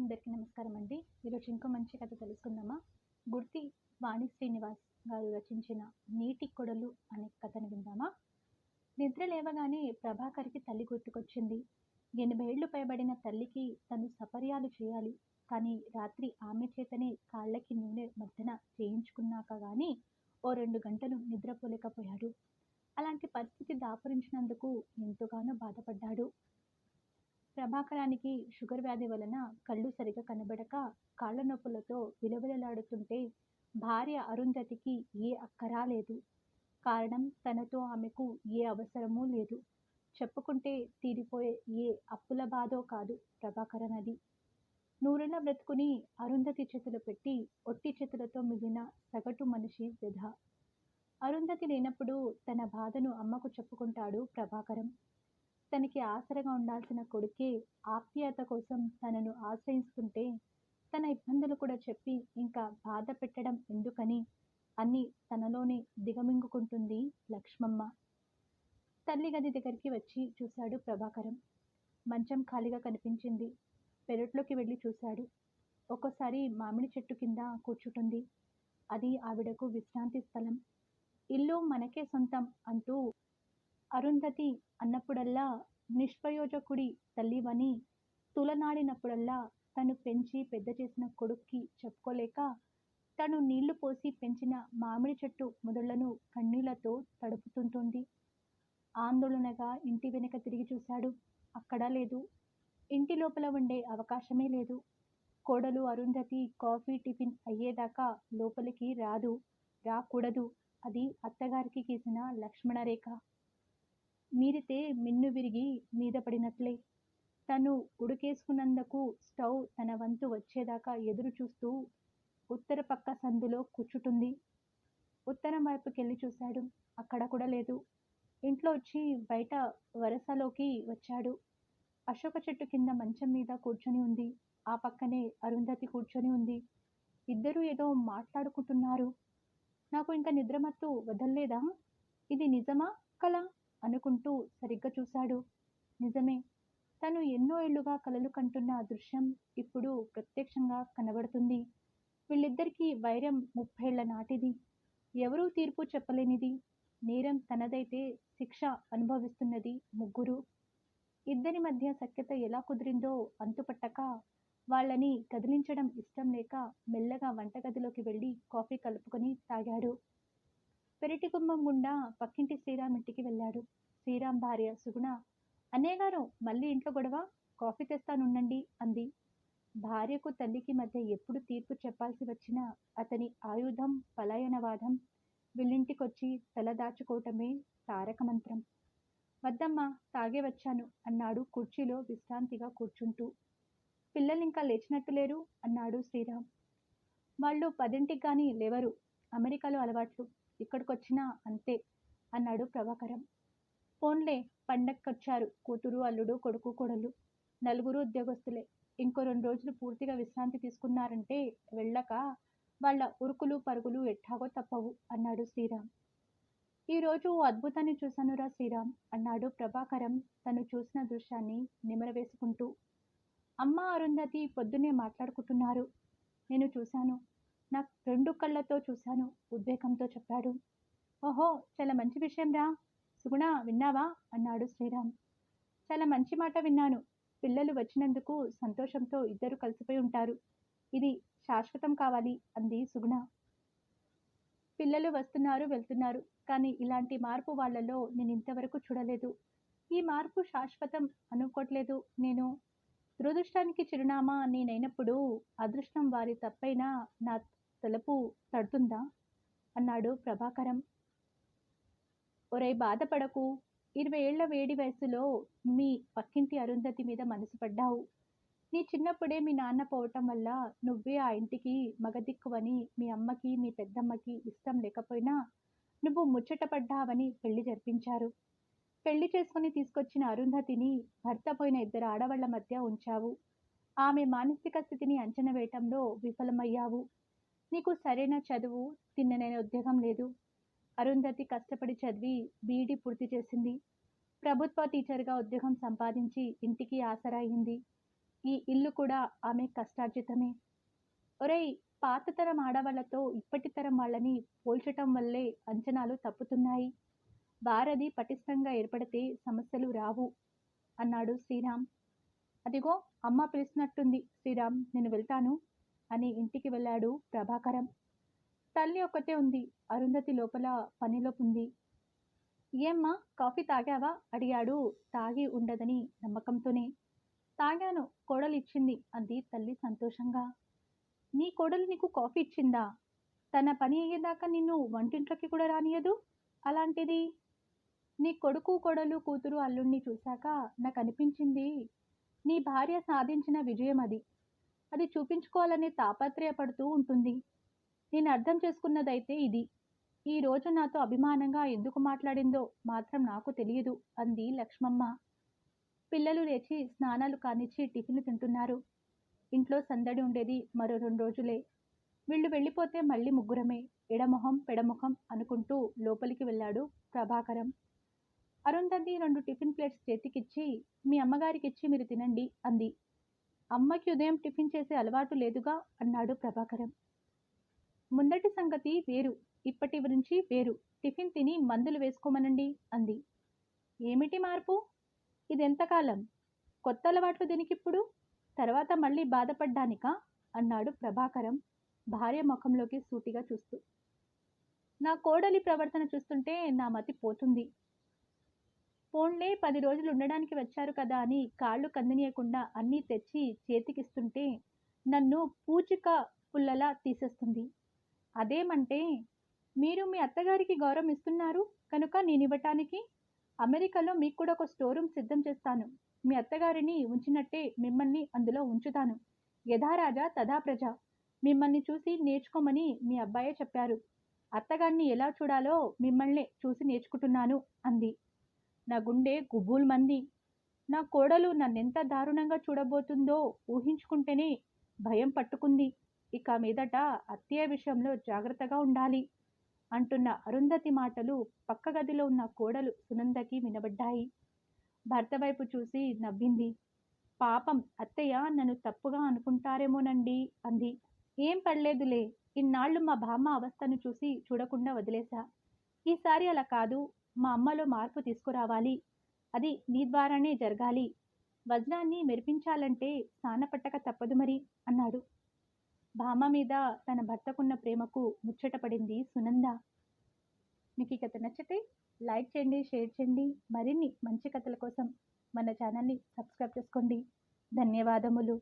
అందరికీ నమస్కారం అండి. ఈరోజు ఇంకో మంచి కథ తెలుసుకుందామా? గుర్తి వాణి శ్రీనివాస్ గారు రచించిన 'నీటి కొడలు' అనే కథను విందామా? నిద్ర లేవగానే ప్రభాకర్‌కి తల్లి గుర్తుకొచ్చింది. 80 ఏళ్లు పైబడిన తల్లికి తను సపర్యాలు చేయాలి. కానీ రాత్రి ఆమె చేతనే కాళ్ళకి నూనె మర్దన చేయించుకున్నాక గానీ ఓ 2 గంటలు నిద్రపోలేకపోయాడు. అలాంటి పరిస్థితి దాపురించినందుకు ఎంతగానో బాధపడ్డాడు. ప్రభాకరానికి షుగర్ వ్యాధి వలన కళ్ళు సరిగా కనబడక కాళ్ళ నొప్పులతో విలవిలలాడుతుంటే భార్య అరుంధతికి ఏ అక్కరా లేదు. కారణం తనతో ఆమెకు ఏ అవసరమూ లేదు. చెప్పుకుంటే తీరిపోయే ఏ అప్పుల బాధో కాదు ప్రభాకరనది. నూరెళ్ళ బ్రతుకుని అరుంధతి చేతిలో పెట్టి ఒట్టి చేతులతో మిగిలిన సగటు మనిషి వ్యధ. అరుంధతి లేనప్పుడు తన బాధను అమ్మకు చెప్పుకుంటాడు ప్రభాకరం. తనకి ఆసరగా ఉండాల్సిన కొడుకే ఆప్యాయత కోసం తనను ఆశ్రయిస్తుంటే తన ఇబ్బందులు కూడా చెప్పి ఇంకా బాధ పెట్టడం ఎందుకని అన్ని తనలోనే దిగమింగుకుంటుంది లక్ష్మమ్మ. తల్లి గది దగ్గరికి వచ్చి చూశాడు ప్రభాకరం. మంచం ఖాళీగా కనిపించింది. పెరట్లోకి వెళ్ళి చూశాడు. ఒక్కోసారి మామిడి చెట్టు కింద కూర్చుంటుంది. అది ఆవిడకు విశ్రాంతి స్థలం. ఇల్లు మనకే సొంతం అంటూ అరుంధతి అన్నప్పుడల్లా నిష్ప్రయోజకుడి తల్లివని తులనాడినప్పుడల్లా తను పెంచి పెద్ద చేసిన కొడుక్కి చెప్పుకోలేక తను నీళ్లు పోసి పెంచిన మామిడి చెట్టు మొదళ్లను కన్నీళ్లతో తడుపుతుంటుంది. ఆందోళనగా ఇంటి వెనుక తిరిగి చూశాడు. అక్కడా లేదు. ఇంటి లోపల ఉండే అవకాశమే లేదు. కోడలు అరుంధతి కాఫీ టిఫిన్ అయ్యేదాకా లోపలికి రాదు, రాకూడదు. అది అత్తగారికి గీసిన లక్ష్మణరేఖ. మీరితే మిన్ను విరిగి మీద పడినట్లే. తను ఉడుకేసుకున్నందుకు స్టవ్ తన వంతు వచ్చేదాకా ఎదురు చూస్తూ ఉత్తర పక్క సందులో కూర్చుంటుంది. ఉత్తరం వైపుకెళ్ళి చూశాడు. అక్కడ కూడా లేదు. ఇంట్లో వచ్చి బయట వరసలోకి వచ్చాడు. అశోక చెట్టు కింద మంచం మీద కూర్చొని ఉంది. ఆ పక్కనే అరుంధతి కూర్చొని ఉంది. ఇద్దరూ ఏదో మాట్లాడుకుంటున్నారు. నాకు ఇంకా నిద్రమత్తు వదల్లేదా? ఇది నిజమా కలా అనుకుంటూ సరిగ్గా చూశాడు. నిజమే. తను ఎన్నో ఏళ్లుగా కలలు కంటున్న ఆ దృశ్యం ఇప్పుడు ప్రత్యక్షంగా కనబడుతుంది. వీళ్ళిద్దరికీ వైరం 30 ఏళ్ల నాటిది. ఎవరూ తీర్పు చెప్పలేనిది. నేరం తనదైతే శిక్ష అనుభవిస్తున్నది ముగ్గురు. ఇద్దరి మధ్య సఖ్యత ఎలా కుదిరిందో అంతుపట్టక వాళ్ళని కదిలించడం ఇష్టం లేక మెల్లగా వంటగదిలోకి వెళ్ళి కాఫీ కలుపుకొని తాగాడు. పెరటి గుమ్మం గుండా పక్కింటి శ్రీరామ్ ఇంటికి వెళ్ళాడు. శ్రీరామ్ భార్య సుగుణ, అన్నయ్యగారు మళ్ళీ ఇంట్లో గొడవ, కాఫీ తెస్తానుండండి అంది. భార్యకు తల్లికి మధ్య ఎప్పుడు తీర్పు చెప్పాల్సి వచ్చినా అతని ఆయుధం పలాయనవాదం. వీళ్ళింటికొచ్చి తల దాచుకోవటమే తారక మంత్రం. వద్దమ్మా, తాగే వచ్చాను అన్నాడు కుర్చీలో విశ్రాంతిగా కూర్చుంటూ. పిల్లలింకా లేచినట్టు లేరు అన్నాడు శ్రీరామ్. వాళ్ళు 10ంటికి గాని లేవరు. అమెరికాలో అలవాట్లు. ఇక్కడికొచ్చినా అంతే అన్నాడు ప్రభాకరం. పోన్లే, పండక్కొచ్చారు. కూతురు, అల్లుడు, కొడుకు, కోడలు. నలుగురు ఉద్యోగస్తులే. ఇంకో 2 రోజులు పూర్తిగా విశ్రాంతి తీసుకున్నారంటే వెళ్ళక వాళ్ళ ఉరుకులు పరుగులు ఎట్టాగో తప్పవు అన్నాడు శ్రీరామ్. ఈరోజు ఓ అద్భుతాన్ని చూశానురా శ్రీరామ్ అన్నాడు ప్రభాకరం తను చూసిన దృశ్యాన్ని నిమరవేసుకుంటూ. అమ్మ అరుంధతి పొద్దున్నే మాట్లాడుకుంటున్నారు. నేను చూశాను. నా 2 కళ్ళతో చూశాను ఉద్వేగంతో చెప్పాడు. ఓహో, చాలా మంచి విషయంరా. సుగుణ, విన్నావా అన్నాడు శ్రీరామ్. చాలా మంచి మాట విన్నాను. పిల్లలు వచ్చినందుకు సంతోషంతో ఇద్దరు కలిసిపోయి ఉంటారు. ఇది శాశ్వతం కావాలి అంది సుగుణ. పిల్లలు వస్తున్నారు వెళ్తున్నారు. కానీ ఇలాంటి మార్పు వాళ్ళలో నేనింతవరకు చూడలేదు. ఈ మార్పు శాశ్వతం అనుకోట్లేదు నేను. దురదృష్టానికి చిరునామా నేనైనప్పుడు అదృష్టం వారి తప్పైనా నా తలుపు తడుతుందా అన్నాడు ప్రభాకరం. ఒరేయ్, బాధపడకు. 20 ఏళ్ల వేడి వయసులో మీ పక్కింటి అరుంధతి మీద మనసు పడ్డావు. నీ చిన్నప్పుడే మీ నాన్న పోవటం వల్ల నువ్వే ఆ ఇంటికి మగదిక్కువని మీ అమ్మకి మీ పెద్దమ్మకి ఇష్టం లేకపోయినా నువ్వు ముచ్చటపడ్డావని పెళ్లి జరిపించారు. పెళ్లి చేసుకుని తీసుకొచ్చిన అరుంధతిని భర్త పోయిన 2 ఆడవాళ్ల మధ్య ఉంచావు. ఆమె మానసిక స్థితిని అంచనా వేయటంలో విఫలమయ్యావు. నీకు సరైన చదువు, తిన్ననైన ఉద్యోగం లేదు. అరుంధతి కష్టపడి చదివి బీఈడీ పూర్తి చేసింది. ప్రభుత్వ టీచర్గా ఉద్యోగం సంపాదించి ఇంటికి ఆసరా అయింది. ఈ ఇల్లు కూడా ఆమె కష్టార్జితమే. ఒరేయ్! పాత తరం ఆడవాళ్ళతో ఇప్పటి తరం వాళ్ళని పోల్చటం వల్లే అంచనాలు తప్పుతున్నాయి. వారధి పటిష్టంగా ఏర్పడితే సమస్యలు రావు అన్నాడు శ్రీరామ్. అదిగో అమ్మ పిలిచినట్టుంది శ్రీరామ్, నేను వెళ్తాను అని ఇంటికి వెళ్ళాడు ప్రభాకరం. తల్లి ఒక్కతే ఉంది. అరుంధతి లోపల పనిలోపుంది. ఏమ్మా, కాఫీ తాగావా అడిగాడు తాగి ఉండదని నమ్మకంతోనే. తాగాను, కోడలు ఇచ్చింది అంది తల్లి సంతోషంగా. నీ కోడలు నీకు కాఫీ ఇచ్చిందా? తన పని అయ్యేదాకా నిన్ను వంటింట్లోకి కూడా రానియదు. అలాంటిది నీ కొడుకు కోడలు కూతురు అల్లుణ్ణి చూశాక నాకు అనిపించింది, నీ భార్య సాధించిన విజయం అది. అది చూపించుకోవాలనే తాపత్రయపడుతూ ఉంటుంది. నేను అర్థం చేసుకున్నదైతే ఇది. ఈ రోజు నాతో అభిమానంగా ఎందుకు మాట్లాడిందో మాత్రం నాకు తెలియదు అంది లక్ష్మమ్మ. పిల్లలు లేచి స్నానాలు కానిచ్చి టిఫిన్లు తింటున్నారు. ఇంట్లో సందడి ఉండేది మరో 2 రోజులే. వీళ్ళు వెళ్ళిపోతే మళ్ళీ ముగ్గురమే. ఎడమొహం పెడముఖం అనుకుంటూ లోపలికి వెళ్ళాడు ప్రభాకరం. అరుంధతి 2 టిఫిన్ ప్లేట్స్ చేతికిచ్చి, మీ అమ్మగారికిచ్చి మీరు తినండి అంది. అమ్మకి ఉదయం టిఫిన్ చేసే అలవాటు లేదుగా అన్నాడు ప్రభాకరం. ముందటి సంగతి వేరు, ఇప్పటి నుంచి వేరు. టిఫిన్ తిని మందులు వేసుకోమనండి అంది. ఏమిటి మార్పు? ఇదెంతకాలం? కొత్త అలవాట్లు దీనికిప్పుడు? తర్వాత మళ్ళీ బాధపడ్డానికా అన్నాడు ప్రభాకరం భార్య ముఖంలోకి సూటిగా చూస్తూ. నా కోడలి ప్రవర్తన చూస్తుంటే నా మతి పోతుంది. పోన్లే 10 రోజులు ఉండడానికి వచ్చారు కదా అని కాళ్ళు కందనీయకుండా అన్నీ తెచ్చి చేతికిస్తుంటే నన్ను పూచిక పుల్లలా తీసేస్తుంది. అదేమంటే, మీరు మీ అత్తగారికి గౌరవం ఇస్తున్నారు కనుక నేనివ్వటానికి అమెరికాలో మీకు కూడా ఒక స్టోర్ రూమ్ సిద్ధం చేస్తాను. మీ అత్తగారిని ఉంచినట్టే మిమ్మల్ని అందులో ఉంచుతాను. యథారాజా తథా ప్రజ. మిమ్మల్ని చూసి నేర్చుకోమని మీ అబ్బాయే చెప్పారు. అత్తగారిని ఎలా చూడాలో మిమ్మల్నే చూసి నేర్చుకుంటున్నాను అంది. నా గుండె గుబుల్మంది. నా కోడలు నన్నెంత దారుణంగా చూడబోతుందో ఊహించుకుంటేనే భయం పట్టుకుంది. ఇక మీదట అత్తయ్య విషయంలో జాగ్రత్తగా ఉండాలి అంటున్న అరుంధతి మాటలు పక్క గదిలో ఉన్న కోడలు సునందకి వినబడ్డాయి. భర్త వైపు చూసి నవ్వింది. పాపం అత్తయ్య నన్ను తప్పుగా అనుకుంటారేమోనండి అంది. ఏం పర్లేదులే, ఇన్నాళ్ళు మా బామ్మ అవస్థను చూసి చూడకుండా వదిలేశా. ఈసారి అలా కాదు, మా అమ్మలో మార్పు తీసుకురావాలి. అది నీ ద్వారానే జరగాలి. వజ్రాన్ని మెరిపించాలంటే సానపట్టక తప్పదు మరి అన్నాడు. భామ మీద తన భర్తకున్న ప్రేమకు ముచ్చటపడింది సునంద. మీకు ఈ కథ నచ్చితే లైక్ చేయండి, షేర్ చేయండి. మరిన్ని మంచి కథల కోసం మన ఛానల్ని సబ్స్క్రైబ్ చేసుకోండి. ధన్యవాదములు.